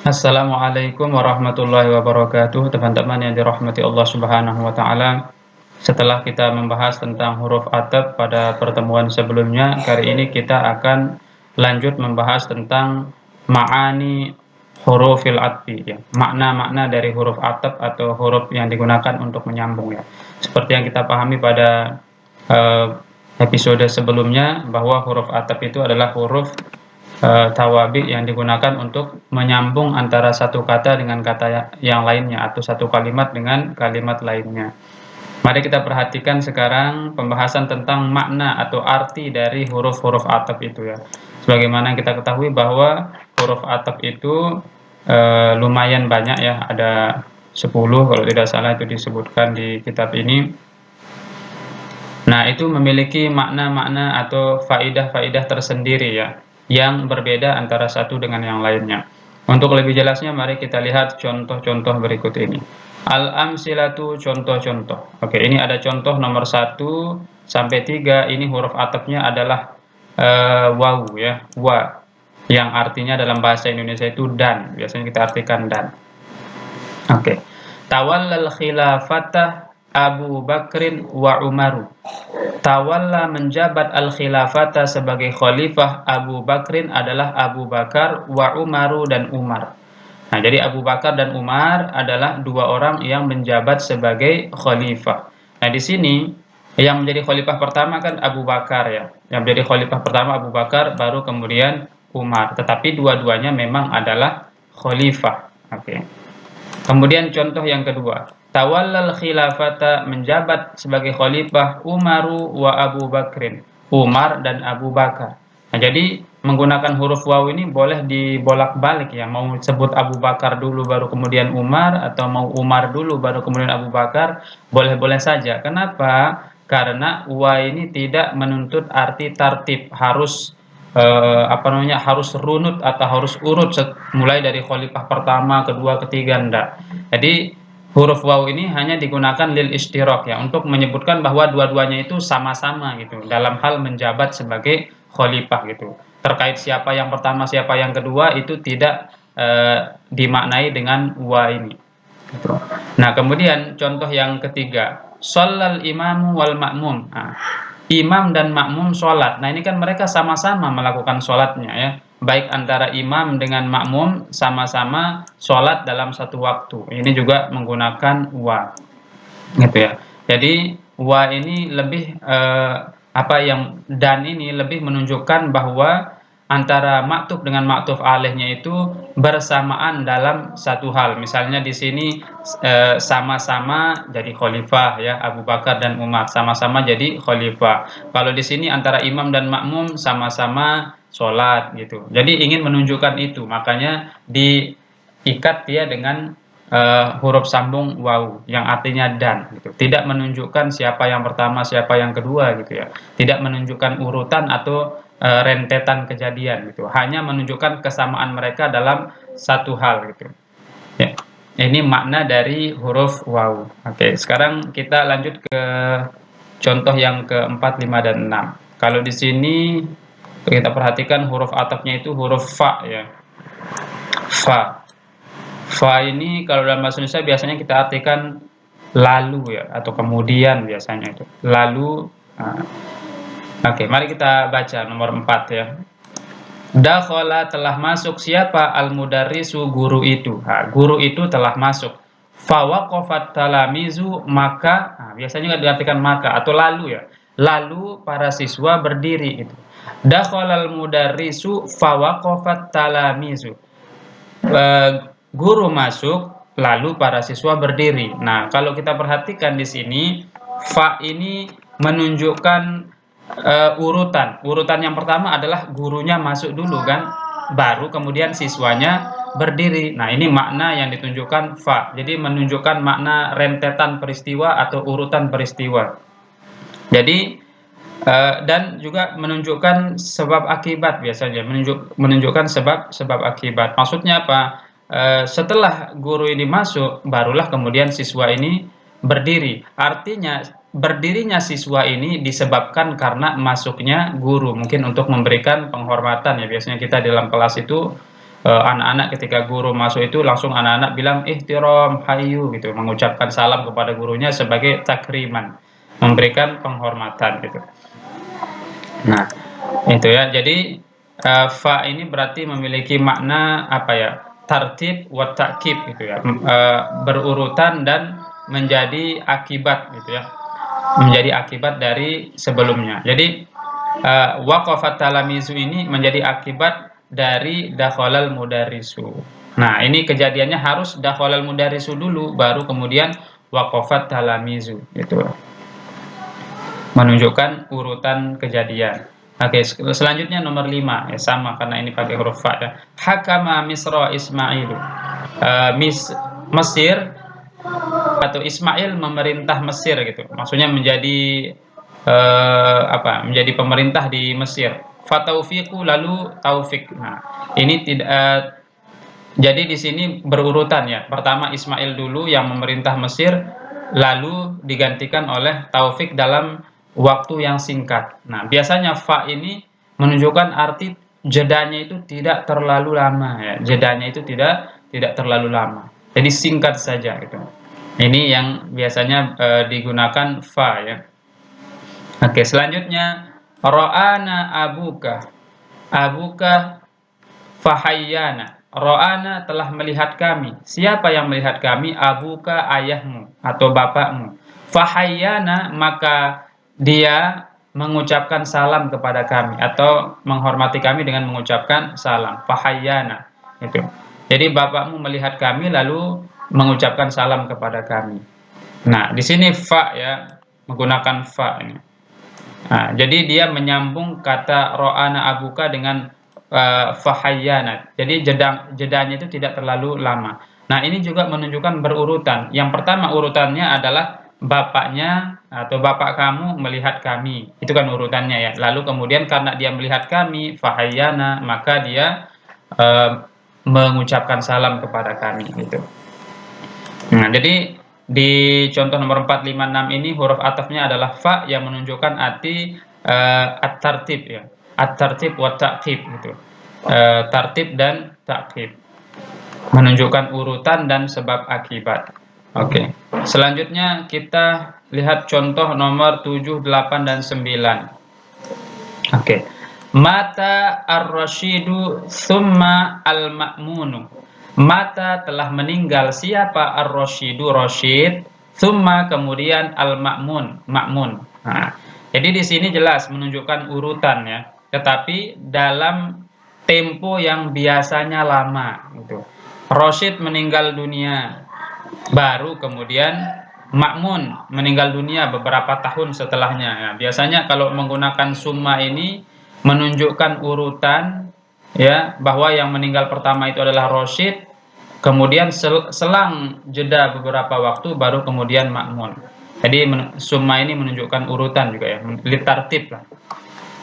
Assalamualaikum warahmatullahi wabarakatuh, teman-teman yang dirahmati Allah Subhanahu wa taala. Setelah kita membahas tentang huruf ataf pada pertemuan sebelumnya, kali ini kita akan lanjut membahas tentang ma'ani hurufil atfi ya. Makna-makna dari huruf ataf atau huruf yang digunakan untuk menyambung ya. Seperti yang kita pahami pada eh, episode sebelumnya bahwa huruf ataf itu adalah huruf tawabi yang digunakan untuk menyambung antara satu kata dengan kata yang lainnya atau satu kalimat dengan kalimat lainnya. Mari kita perhatikan sekarang pembahasan tentang makna atau arti dari huruf-huruf ataf itu ya. Sebagaimana kita ketahui bahwa huruf ataf itu lumayan banyak ya, ada 10 kalau tidak salah itu disebutkan di kitab ini. Nah, itu memiliki makna-makna atau faidah-faidah tersendiri ya, yang berbeda antara satu dengan yang lainnya. Untuk lebih jelasnya, mari kita lihat contoh-contoh berikut ini. Al-amsilatu, contoh-contoh. Oke, ini ada contoh nomor 1 sampai 3. Ini huruf atafnya adalah waw ya, wa, yang artinya dalam bahasa Indonesia itu dan. Biasanya kita artikan dan. Oke. Tawallal khilafata Abu Bakrin wa Umaru. Tawalla menjabat al-khilafata sebagai khalifah Abu Bakrin adalah Abu Bakar, wa Umaru dan Umar. Nah, jadi Abu Bakar dan Umar adalah dua orang yang menjabat sebagai khalifah. Nah, di sini yang menjadi khalifah pertama kan Abu Bakar ya. Yang menjadi khalifah pertama Abu Bakar, baru kemudian Umar. Tetapi dua-duanya memang adalah khalifah. Oke. Kemudian contoh yang kedua, tawallal khilafata menjabat sebagai khalifah Umaru wa Abu Bakrin, Umar dan Abu Bakar. Nah, jadi menggunakan huruf waw ini boleh dibolak-balik ya, mau sebut Abu Bakar dulu baru kemudian Umar, atau mau Umar dulu baru kemudian Abu Bakar, boleh-boleh saja. Kenapa? Karena wa ini tidak menuntut arti tartib, harus harus runut atau harus urut mulai dari khalifah pertama, kedua, ketiga, enggak. Jadi huruf waw ini hanya digunakan lil istiraq ya, untuk menyebutkan bahwa dua-duanya itu sama-sama gitu dalam hal menjabat sebagai khalifah gitu. Terkait siapa yang pertama, siapa yang kedua itu tidak dimaknai dengan wa ini. Gitu. Nah, kemudian contoh yang ketiga, shallal imamu wal ma'mum. Nah, imam dan makmum sholat. Nah, ini kan mereka sama-sama melakukan sholatnya ya. Baik antara imam dengan makmum sama-sama sholat dalam satu waktu. Ini juga menggunakan wa, gitu ya. Jadi wa ini lebih dan ini lebih menunjukkan bahwa antara maktuf dengan maktuf alaihnya itu bersamaan dalam satu hal. Misalnya di sini sama-sama jadi khalifah ya, Abu Bakar dan Umar sama-sama jadi khalifah. Kalau di sini antara imam dan makmum sama-sama sholat gitu. Jadi ingin menunjukkan itu, makanya diikat dia dengan huruf sambung waw yang artinya dan gitu. Tidak menunjukkan siapa yang pertama, siapa yang kedua gitu ya. Tidak menunjukkan urutan atau rentetan kejadian gitu. Hanya menunjukkan kesamaan mereka dalam satu hal gitu. Ya. Ini makna dari huruf waw. Oke, sekarang kita lanjut ke contoh yang keempat, 5 dan 6. Kalau di sini kita perhatikan huruf atafnya itu huruf fa ya. Fa. Fa ini kalau dalam bahasa Indonesia biasanya kita artikan lalu ya, atau kemudian biasanya itu. Lalu. Oke, mari kita baca nomor 4 ya. Dakhala telah masuk siapa? Al-mudarrisu, guru itu. Guru itu telah masuk. Fawaqafat talamizu, maka biasanya diartikan maka atau lalu ya. Lalu para siswa berdiri itu. Dakhala al-mudarrisu fawaqafat talamizu. Guru masuk lalu para siswa berdiri. Nah, kalau kita perhatikan di sini fa ini menunjukkan urutan yang pertama adalah gurunya masuk dulu kan, baru kemudian siswanya berdiri. Nah, ini makna yang ditunjukkan fa, jadi menunjukkan makna rentetan peristiwa atau urutan peristiwa. Jadi dan juga menunjukkan sebab akibat, biasanya menunjukkan sebab akibat. Maksudnya apa? Setelah guru ini masuk, barulah kemudian siswa ini berdiri. Artinya berdirinya siswa ini disebabkan karena masuknya guru, mungkin untuk memberikan penghormatan ya. Biasanya kita dalam kelas itu anak-anak ketika guru masuk itu langsung anak-anak bilang ihtiram hayyu gitu, mengucapkan salam kepada gurunya sebagai takriman, memberikan penghormatan gitu. Nah, itu ya. Jadi fa ini berarti memiliki makna apa ya? Tartib wa ta'kib gitu ya. Berurutan dan menjadi akibat gitu ya. Menjadi akibat dari sebelumnya. Jadi waqafat talamizu ini menjadi akibat dari dakhalal mudarisu. Nah, ini kejadiannya harus dakhalal mudarisu dulu baru kemudian waqafat talamizu gitu. Menunjukkan urutan kejadian. Oke, selanjutnya nomor 5 ya, sama karena ini pakai huruf fa ya. Hakama Misra Ismailu. Mesir atau Ismail memerintah Mesir gitu. Maksudnya menjadi menjadi pemerintah di Mesir. Fataufiqu lalu taufik. Nah, ini tidak jadi di sini berurutan ya. Pertama Ismail dulu yang memerintah Mesir, lalu digantikan oleh Taufik dalam waktu yang singkat. Nah, biasanya fa ini menunjukkan arti jedanya itu tidak terlalu lama ya. Jedanya itu tidak terlalu lama. Jadi singkat saja gitu. Ini yang biasanya digunakan fa ya. Oke, selanjutnya ra'ana abuka. Abuka fahayyana. Ro'ana telah melihat kami. Siapa yang melihat kami? Abuka, ayahmu atau bapakmu. Fahayyana, maka dia mengucapkan salam kepada kami atau menghormati kami dengan mengucapkan salam. Fahayyana itu. Jadi bapakmu melihat kami lalu mengucapkan salam kepada kami. Nah, di sini fa ya, menggunakan fa ini. Nah, jadi dia menyambung kata ro'ana abuka dengan fahayyana. Jadi jedanya itu tidak terlalu lama. Nah, ini juga menunjukkan berurutan. Yang pertama urutannya adalah bapaknya atau bapak kamu melihat kami. Itu kan urutannya ya. Lalu kemudian karena dia melihat kami, fahayyana, maka dia mengucapkan salam kepada kami gitu. Nah, jadi di contoh nomor 4, 5, 6 ini huruf atafnya adalah fa yang menunjukkan arti at-tartib ya. At-tartib wa ta'qib gitu. Tartib dan ta'qib. Menunjukkan urutan dan sebab akibat. Oke. Selanjutnya kita lihat contoh nomor 7, 8 dan 9. Oke. Mata ar-rasyidu thumma al-ma'munu. Mata telah meninggal siapa ar-rasyidu rasyid, thumma kemudian al-ma'mun, ma'mun. Nah, jadi di sini jelas menunjukkan urutan ya, tetapi dalam tempo yang biasanya lama gitu. Rasyid meninggal dunia, baru kemudian Ma'mun meninggal dunia beberapa tahun setelahnya. Ya, biasanya kalau menggunakan summa ini menunjukkan urutan ya, bahwa yang meninggal pertama itu adalah Rasyid, kemudian selang jeda beberapa waktu baru kemudian Ma'mun. Jadi summa ini menunjukkan urutan juga ya, litartib lah.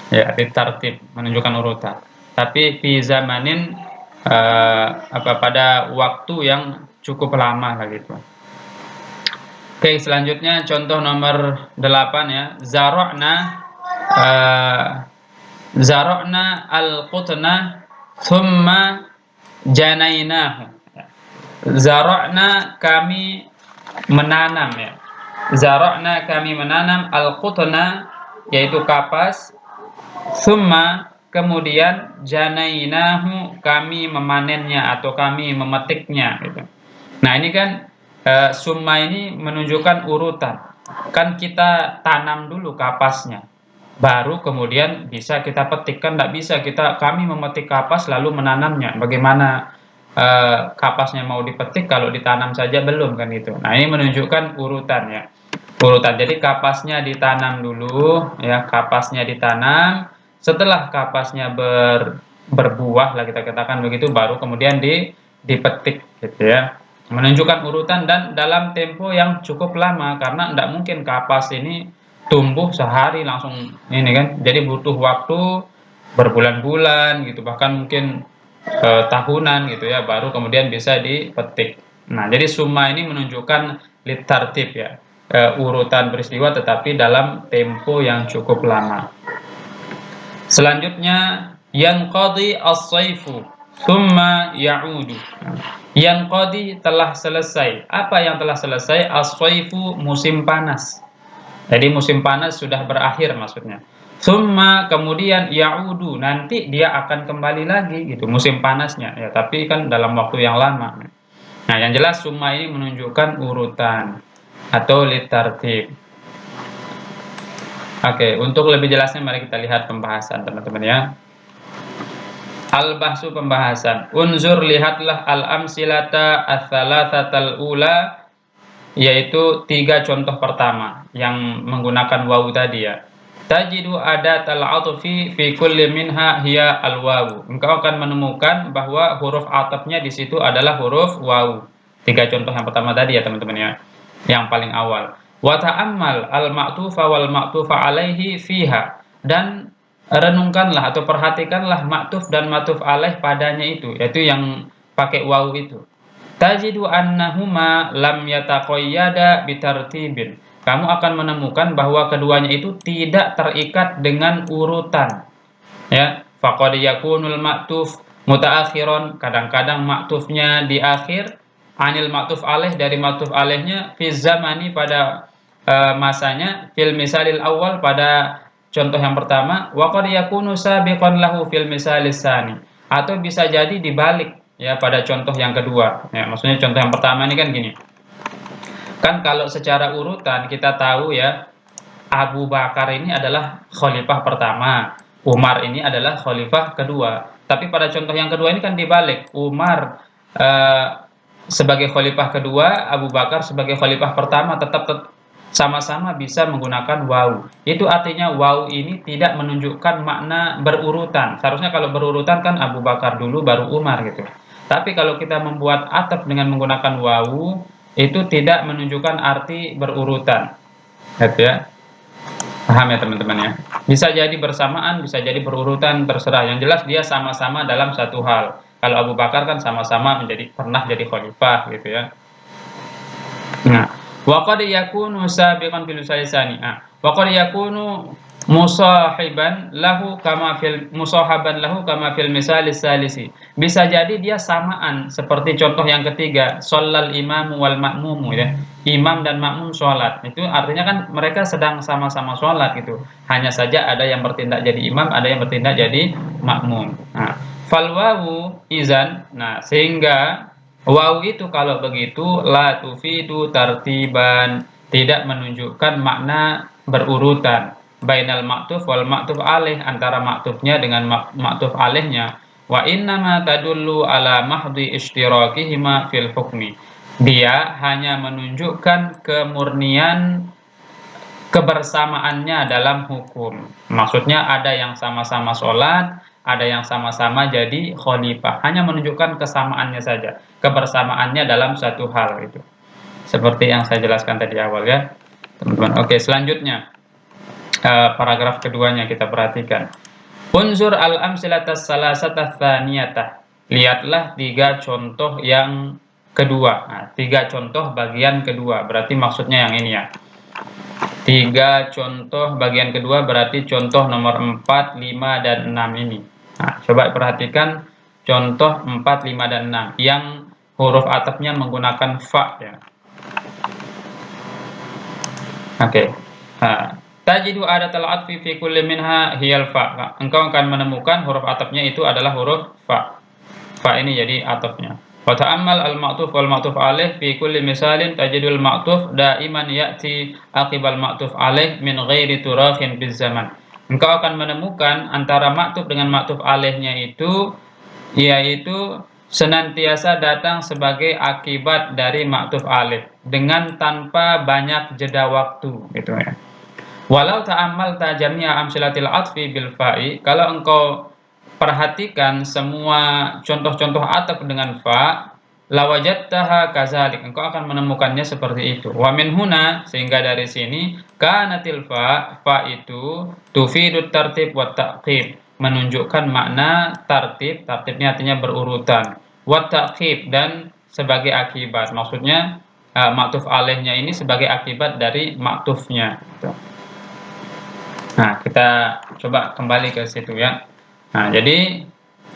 Ya, litartib menunjukkan urutan. Tapi fi zamanin pada waktu yang cukup lama lah gitu. Oke, selanjutnya contoh nomor 8 ya. Zara'na al-qutna thumma janainahu. Zara'na kami menanam ya. Zara'na kami menanam al-qutna yaitu kapas, thumma kemudian janainahu kami memanennya atau kami memetiknya gitu. Nah, ini kan summa ini menunjukkan urutan. Kan kita tanam dulu kapasnya, baru kemudian bisa kita petik. Kan tidak bisa kami memetik kapas lalu menanamnya. Bagaimana kapasnya mau dipetik kalau ditanam saja belum kan itu. Nah, ini menunjukkan urutan ya. Urutan. Jadi kapasnya ditanam dulu ya, kapasnya ditanam. Setelah kapasnya berbuah lah kita katakan begitu, baru kemudian dipetik gitu ya. Menunjukkan urutan dan dalam tempo yang cukup lama, karena tidak mungkin kapas ini tumbuh sehari langsung ini kan. Jadi butuh waktu berbulan-bulan gitu, bahkan mungkin tahunan gitu ya, baru kemudian bisa dipetik. Nah, jadi summa ini menunjukkan litartib ya, urutan peristiwa tetapi dalam tempo yang cukup lama. Selanjutnya yanqadi as-saifu summa ya'udu. Yanqadi telah selesai. Apa yang telah selesai? As-shaifu musim panas. Jadi musim panas sudah berakhir maksudnya. Summa kemudian ya'udu, nanti dia akan kembali lagi gitu musim panasnya ya, tapi kan dalam waktu yang lama. Nah, yang jelas summa ini menunjukkan urutan atau litartib. Oke, untuk lebih jelasnya mari kita lihat pembahasan teman-teman ya. Al-bahsu pembahasan. Unzur lihatlah al-amsilata ats-tsalatsatal ula, yaitu 3 contoh pertama yang menggunakan wawu tadi ya. Tajidu adatal atfi fi kulli minha hiya al-wawu. Engkau akan menemukan bahwa huruf atafnya di situ adalah huruf wawu. 3 contoh yang pertama tadi ya teman-teman ya. Yang paling awal. Wa ta'ammal al-ma'tufa wal ma'tufa alaihi fiha, dan renungkanlah atau perhatikanlah maktuf dan maktuf alaih padanya itu, yaitu yang pakai wawu itu. Tajidu annahuma lam yataqayyada bitartibin. Kamu akan menemukan bahwa keduanya itu tidak terikat dengan urutan. Ya, faqad yakunul maktuf mutaakhiron, kadang-kadang maktufnya di akhir, anil maktuf alaih, dari maktuf alaihnya, fi zamani pada masanya, fil misalil awal pada contoh yang pertama, wa qad yakunu sabiqan lahu fil misalis tsani, atau bisa jadi dibalik ya pada contoh yang kedua. Ya, maksudnya contoh yang pertama ini kan gini. Kan kalau secara urutan kita tahu ya, Abu Bakar ini adalah khalifah pertama, Umar ini adalah khalifah kedua. Tapi pada contoh yang kedua ini kan dibalik, Umar eh, sebagai khalifah kedua, Abu Bakar sebagai khalifah pertama, tetap sama-sama bisa menggunakan wawu. Itu artinya wawu ini tidak menunjukkan makna berurutan. Seharusnya kalau berurutan kan Abu Bakar dulu baru Umar gitu. Tapi kalau kita membuat ataf dengan menggunakan wawu, itu tidak menunjukkan arti berurutan. Gitu ya. Paham ya teman-teman ya. Bisa jadi bersamaan, bisa jadi berurutan, terserah. Yang jelas dia sama-sama dalam satu hal. Kalau Abu Bakar kan sama-sama pernah jadi khalifah gitu ya. Nah, wa qad yakunu sabiqan fil lisani. Wa qad yakunu musahaban lahu kama fil misal salisi. Bisa jadi dia samaan seperti contoh yang ketiga, shallal imamu wal ma'mumu ya. Imam dan makmum sholat. Itu artinya kan mereka sedang sama-sama sholat gitu. Hanya saja ada yang bertindak jadi imam, ada yang bertindak jadi makmum. Nah, fal wawu izan. Nah, sehingga wawu itu kalau begitu la tufidu tartiban, tidak menunjukkan makna berurutan. Bainal maktuf wal maktuf alaih, antara maktufnya dengan maktuf alaihnya. Wa innama tadullu ala mahdi ishtirakihima fil hukmi. Dia hanya menunjukkan kemurnian kebersamaannya dalam hukum. Maksudnya ada yang sama-sama sholat, ada yang sama-sama jadi khalifah. Hanya menunjukkan kesamaannya saja, kebersamaannya dalam satu hal itu. Seperti yang saya jelaskan tadi awal ya, teman-teman. Oke, selanjutnya paragraf keduanya kita perhatikan. Unzur al-amsilatas salasatah tsaniyatah. Lihatlah 3 contoh yang kedua. Nah, 3 contoh bagian kedua. Berarti maksudnya yang ini ya. 3 contoh bagian kedua berarti contoh nomor 4, 5, dan 6 ini. Nah, coba perhatikan contoh 4, 5, dan 6 yang huruf atafnya menggunakan fa ya. Oke. Tajidu adatal atfi fi kulli minha hiyal fa. Engkau akan menemukan huruf atafnya itu adalah huruf fa. Fa ini jadi atafnya. Wa ta'ammal al-ma'tuf wal ma'tuf alaih fi kulli misalin tajidul ma'tuf daiman ya'ti aqibal ma'tuf alaih min ghairi turakhin biz zaman. Engkau akan menemukan antara ma'tuf dengan ma'tuf alaihnya itu, yaitu senantiasa datang sebagai akibat dari ma'tuf alaih dengan tanpa banyak jeda waktu gitu ya. Walau ta'ammalta jami'a amsilatil atfi bil fa'i, kalau engkau perhatikan semua contoh-contoh ataf dengan fa, lawajadtaha kazalik, engkau akan menemukannya seperti itu. Wa min huna, sehingga dari sini, kanatil fa itu tufidut tartib wa ta'qib, menunjukkan makna tartib, tartibnya artinya berurutan, wa ta'qib, dan sebagai akibat. Maksudnya maktuf alaihnya ini sebagai akibat dari maktufnya gitu. Nah, kita coba kembali ke situ ya. Nah, jadi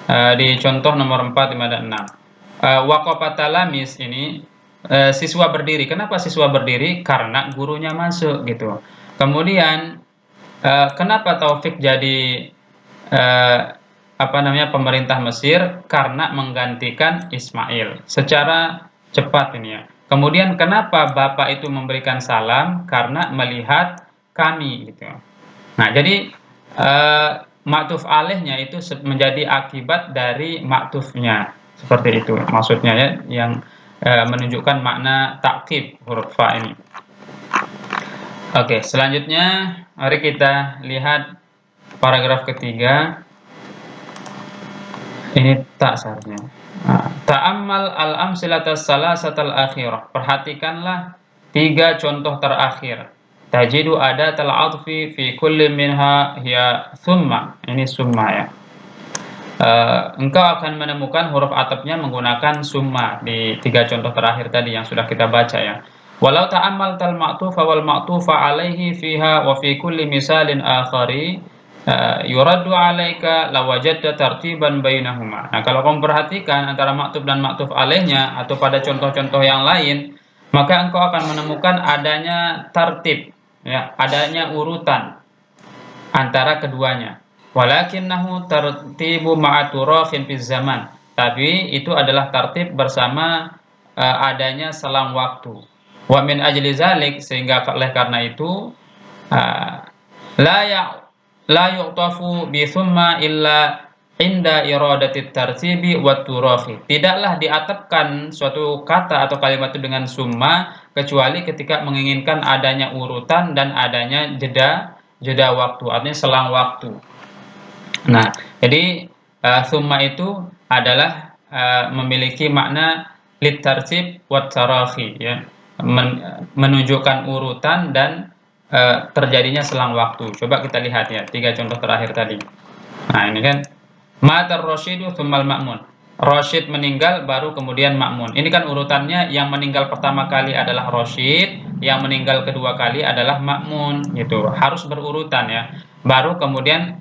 Di contoh nomor 4, 5, dan 6. Waqafa talamis ini siswa berdiri. Kenapa siswa berdiri? Karena gurunya masuk gitu. Kemudian kenapa Taufik jadi pemerintah Mesir? Karena menggantikan Ismail secara cepat ini ya. Kemudian kenapa bapak itu memberikan salam? Karena melihat kami gitu. Nah, jadi ma'tuf alaihnya itu menjadi akibat dari ma'tufnya. Seperti itu maksudnya ya, yang menunjukkan makna takkib huruf fa ini. Oke, selanjutnya mari kita lihat paragraf ketiga. Ini tak seharusnya. Ta'ammal al-amsilatas salasatal akhirah. Perhatikanlah 3 contoh terakhir. Tajidu adatal atfi fi kulli minha hiya summa. Ini summa ya. Engkau akan menemukan huruf atafnya menggunakan summa di 3 contoh terakhir tadi yang sudah kita baca ya. Walau ta'ammaltal ma'tufa wal ma'tufa alaihi fiha wa fi kulli misalin akhari yuraddu alaika lawajadta tartiban bainahuma. Nah, kalau kamu perhatikan antara maktuf dan maktuf alaihnya atau pada contoh-contoh yang lain, maka engkau akan menemukan adanya tartib ya, adanya urutan antara keduanya. Walakinnahu tartibu ma'aturakhin fi zaman. Tapi itu adalah tertib bersama adanya selang waktu. Wa min ajli zalik, sehingga oleh karena itu la ya la yuqtafu bi thumma illa inda iradatit tartibi wat turakhi. Tidaklah diatapkan suatu kata atau kalimat itu dengan summa kecuali ketika menginginkan adanya urutan dan adanya jeda waktu, artinya selang waktu. Nah, jadi summa itu adalah memiliki makna litartib wat tarakhi ya, menunjukkan urutan dan terjadinya selang waktu. Coba kita lihat ya 3 contoh terakhir tadi. Nah, ini kan matar rasyidu tsummal ma'mun. Rasyid meninggal baru kemudian Ma'mun. Ini kan urutannya, yang meninggal pertama kali adalah Rasyid, yang meninggal kedua kali adalah Ma'mun gitu. Harus berurutan ya. Baru kemudian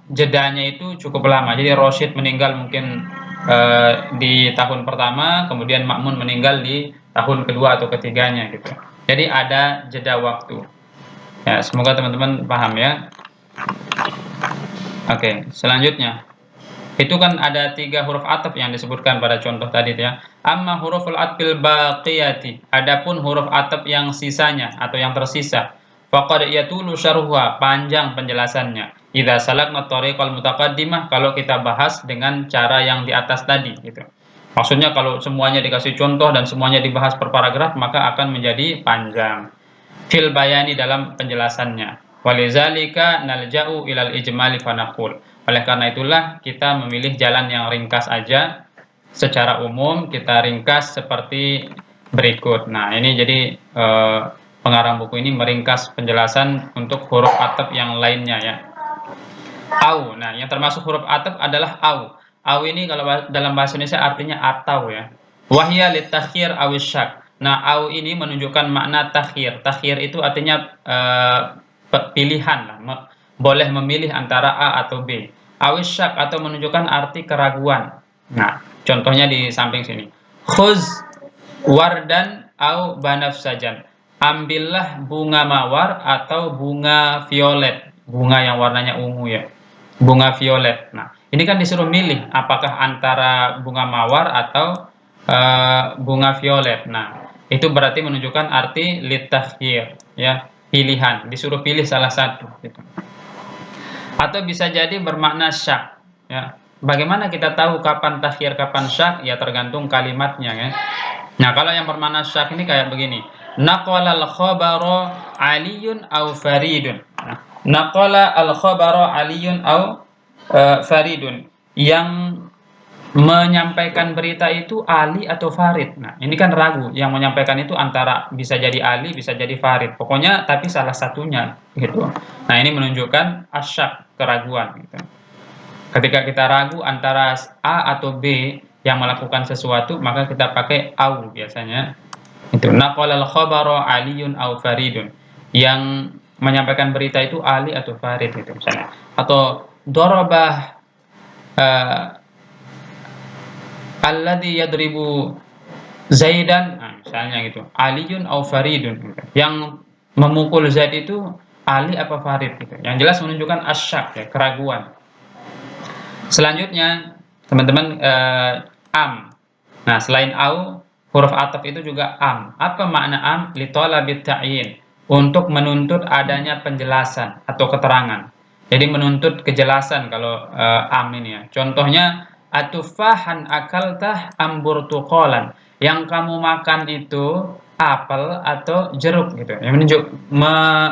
jedanya itu cukup lama. Jadi Rasyid meninggal mungkin di tahun pertama, kemudian Ma'mun meninggal di tahun kedua atau ketiganya gitu. Jadi ada jeda waktu. Ya, semoga teman-teman paham ya. Oke, selanjutnya. Itu kan ada 3 huruf ataf yang disebutkan pada contoh tadi ya. Amma huruful atfil baqiyati. Adapun huruf ataf yang sisanya atau yang tersisa, faqad yatulu syarhuha, panjang penjelasannya. Idza salakna tariqal mutaqaddimah, kalau kita bahas dengan cara yang di atas tadi gitu. Maksudnya kalau semuanya dikasih contoh dan semuanya dibahas per paragraf, maka akan menjadi panjang. Fil bayani, dalam penjelasannya. Walizalika nalja'u ilal ijmali fanaqul. Oleh karena itulah kita memilih jalan yang ringkas aja. Secara umum kita ringkas seperti berikut. Nah, ini jadi pengarang buku ini meringkas penjelasan untuk huruf ataf yang lainnya ya. Au. Nah, yang termasuk huruf ataf adalah au. Au ini kalau dalam bahasa Indonesia artinya atau ya. Wahya litakhir awisyak. Nah, au ini menunjukkan makna takhir. Takhir itu artinya pilihan lah, boleh memilih antara A atau B. Awisyak atau menunjukkan arti keraguan. Nah, contohnya di samping sini. Khuz wardan au banafsajan. Ambillah bunga mawar atau bunga violet. Bunga yang warnanya ungu ya. Bunga violet. Nah, ini kan disuruh milih apakah antara bunga mawar atau bunga violet. Nah, itu berarti menunjukkan arti litakhyir ya, pilihan, disuruh pilih salah satu gitu. Atau bisa jadi bermakna syak ya. Bagaimana kita tahu kapan takhyir kapan syak? Ya tergantung kalimatnya ya. Nah, kalau yang bermakna syak ini kayak begini. Naqala al-khabara Aliyun au Faridun. Nah, naqala al-khabara Aliyun au Faridun. Yang menyampaikan berita itu Ali atau Farid. Nah, ini kan ragu. Yang menyampaikan itu antara bisa jadi Ali, bisa jadi Farid. Pokoknya tapi salah satunya gitu. Nah, ini menunjukkan asyak, keraguan gitu. Ketika kita ragu antara A atau B yang melakukan sesuatu, maka kita pakai au biasanya. Itu naqalal khabara Aliyun au Faridun. Yang menyampaikan berita itu Ali atau Farid gitu misalnya. Atau darabah uh, alladzi yadribu Zaidan, nah, misalnya gitu, Aliyun au Faridun, gitu. Yang memukul Zaid itu Ali apa Farid gitu. Yang jelas menunjukkan asyak ya, keraguan. Selanjutnya, teman-teman am. Nah, selain au, huruf ataf itu juga am. Apa makna am? Li talabit ta'yin, untuk menuntut adanya penjelasan atau keterangan. Jadi menuntut kejelasan kalau am ini ya. Contohnya atufahan akaltah am burtuqalan. Yang kamu makan itu apel atau jeruk gitu. Yang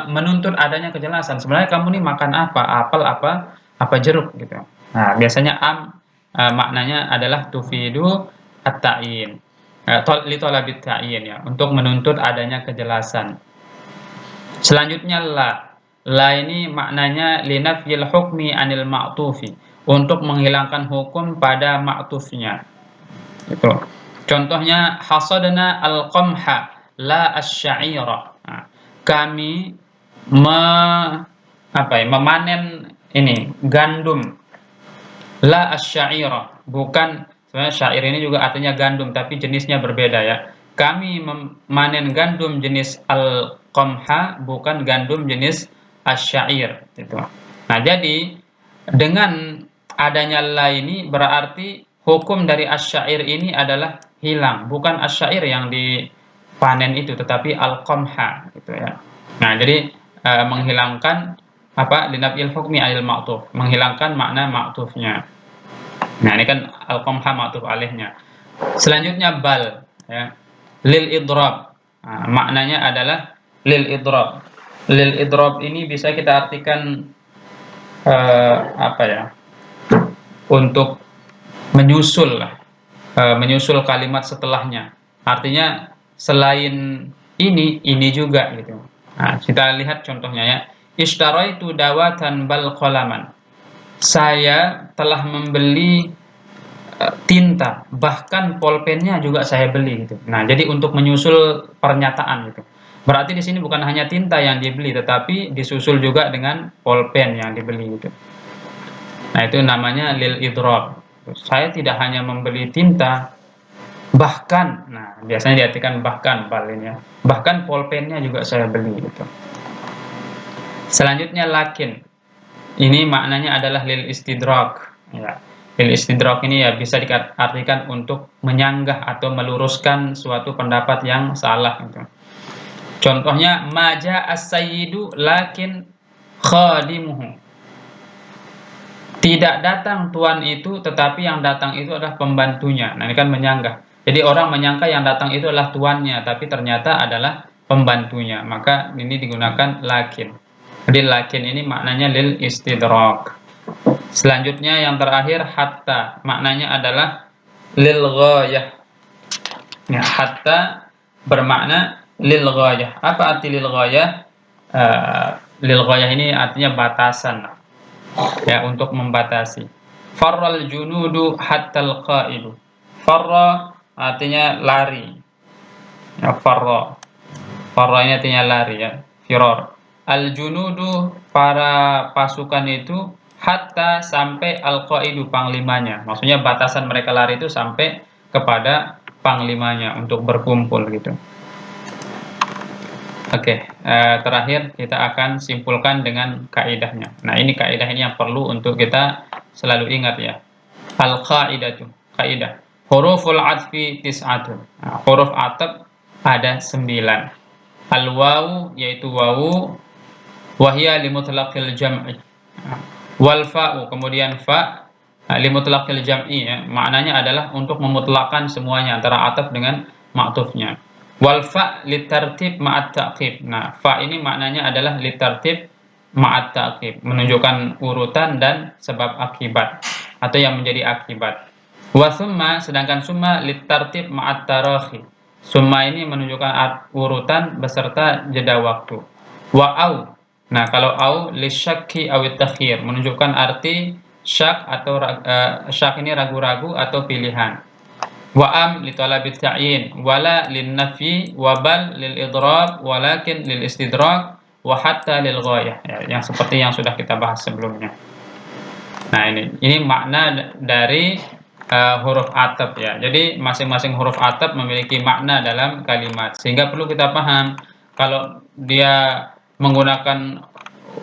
menuntut adanya kejelasan. Sebenarnya kamu nih makan apa? Apel apa jeruk gitu. Nah, biasanya am maknanya adalah tufidu at-ta'yin. Li talabit ta'yin ya, untuk menuntut adanya kejelasan. Selanjutnya la. La ini maknanya linafyil hukmi anil ma'tufi, untuk menghilangkan hukum pada ma'tufnya. Itu. Contohnya hasadna al-qamha la asy-sya'ira. Nah, kami memanen ini gandum la asy-sya'ira, bukan, sebenarnya syair ini juga artinya gandum tapi jenisnya berbeda ya. Kami memanen gandum jenis al-qamha, bukan gandum jenis asy-sya'ir gitu. Nah, jadi dengan adanya la ini berarti hukum dari asy-sya'ir ini adalah hilang, bukan asy-sya'ir yang dipanen itu tetapi al-qamha gitu ya. Nah, jadi menghilangkan linafil hukmi anil ma'tuf, menghilangkan makna ma'tufnya. Nah, ini kan al-qamha ma'tuf alaihnya. Selanjutnya bal ya. Lil idrab. Nah, maknanya adalah lil idrab. Lil idrab ini bisa kita artikan untuk menyusul lah, menyusul kalimat setelahnya. Artinya selain ini juga gitu. Nah, kita lihat contohnya ya. Ishtaraitu dawatan bal qalaman. Saya telah membeli tinta, bahkan polpennya juga saya beli gitu. Nah, jadi untuk menyusul pernyataan gitu. Berarti di sini bukan hanya tinta yang dibeli, tetapi disusul juga dengan polpen yang dibeli gitu. Nah, itu namanya lil idrab. Saya tidak hanya membeli tinta, bahkan, nah biasanya diartikan bahkan palinnya, bahkan polpennya juga saya beli gitu. Selanjutnya lakin. Ini maknanya adalah lil istidrak ya. Lil istidrak ini ya bisa diartikan untuk menyanggah atau meluruskan suatu pendapat yang salah gitu. Contohnya maja as-sayyidu lakin khadimuhu. Tidak datang tuan itu tetapi yang datang itu adalah pembantunya. Nah, ini kan menyanggah. Jadi orang menyangka yang datang itu adalah tuannya tapi ternyata adalah pembantunya. Maka ini digunakan lakin. Jadi lakin ini maknanya lil istidrak. Selanjutnya yang terakhir hatta, maknanya adalah lil ghayah. Ya, hatta bermakna lil ghayah. Apa arti lil ghayah? Lil ghayah ini artinya batasan. Ya, untuk membatasi. Farral junudu hattal qaidu. Farra artinya lari. Ya, farra. Farra ini artinya lari ya. Firar. Al-junudu, para pasukan itu, hatta sampai al-qaidu, panglimanya. Maksudnya batasan mereka lari itu sampai kepada panglimanya untuk berkumpul gitu. Oke, terakhir kita akan simpulkan dengan kaidahnya. Nah, ini kaidah ini yang perlu untuk kita selalu ingat ya. Al-qaidatu, kaidah. Huruful atfi tis'atun. Nah, huruf atf ada 9. Al-wawu, yaitu wawu, wahya limutlaqil jam'i, wal fa'u, kemudian fa limutlaqil jam'i ya, maknanya adalah untuk memutlakkan semuanya antara ataf dengan ma'tufnya. Wal fa litartib ma'at ta'qib. Nah, fa ini maknanya adalah litartib ma'at ta'qib, menunjukkan urutan dan sebab akibat atau yang menjadi akibat. Wa summa, sedangkan summa litartib ma'at tarakhi. Summa ini menunjukkan urutan beserta jeda waktu. Wa au, nah, kalau au lisyakki awit takhir, menunjukkan arti syak atau syak ini ragu-ragu atau pilihan. Wa am li talabit ta'yin, wala lin nafyi, wa bal lil idrab, walakin lil istidrak, wa hatta lil ghayah. Ya, yang seperti yang sudah kita bahas sebelumnya. Nah, ini makna dari huruf ataf ya. Jadi masing-masing huruf ataf memiliki makna dalam kalimat. Sehingga perlu kita paham kalau dia menggunakan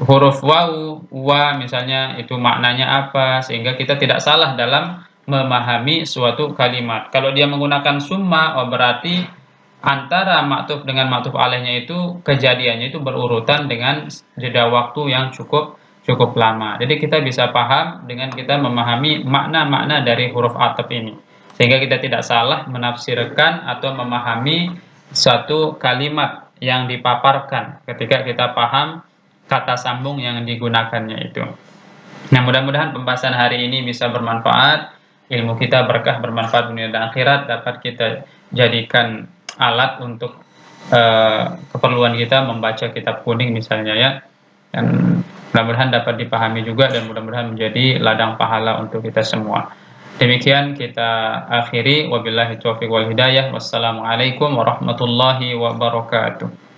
huruf wawu, wa misalnya itu maknanya apa, sehingga kita tidak salah dalam memahami suatu kalimat. Kalau dia menggunakan summa, oh berarti antara maktuf dengan maktuf alaihnya itu kejadiannya itu berurutan dengan jeda waktu yang cukup cukup lama. Jadi kita bisa paham dengan kita memahami makna-makna dari huruf ataf ini. Sehingga kita tidak salah menafsirkan atau memahami suatu kalimat yang dipaparkan ketika kita paham kata sambung yang digunakannya itu. Nah, mudah-mudahan pembahasan hari ini bisa bermanfaat, ilmu kita berkah, bermanfaat dunia dan akhirat, dapat kita jadikan alat untuk keperluan kita membaca kitab kuning misalnya ya. Dan mudah-mudahan dapat dipahami juga dan mudah-mudahan menjadi ladang pahala untuk kita semua. Demikian kita akhiri, wabillahi taufiq wal hidayah. Wassalamualaikum warahmatullahi wabarakatuh.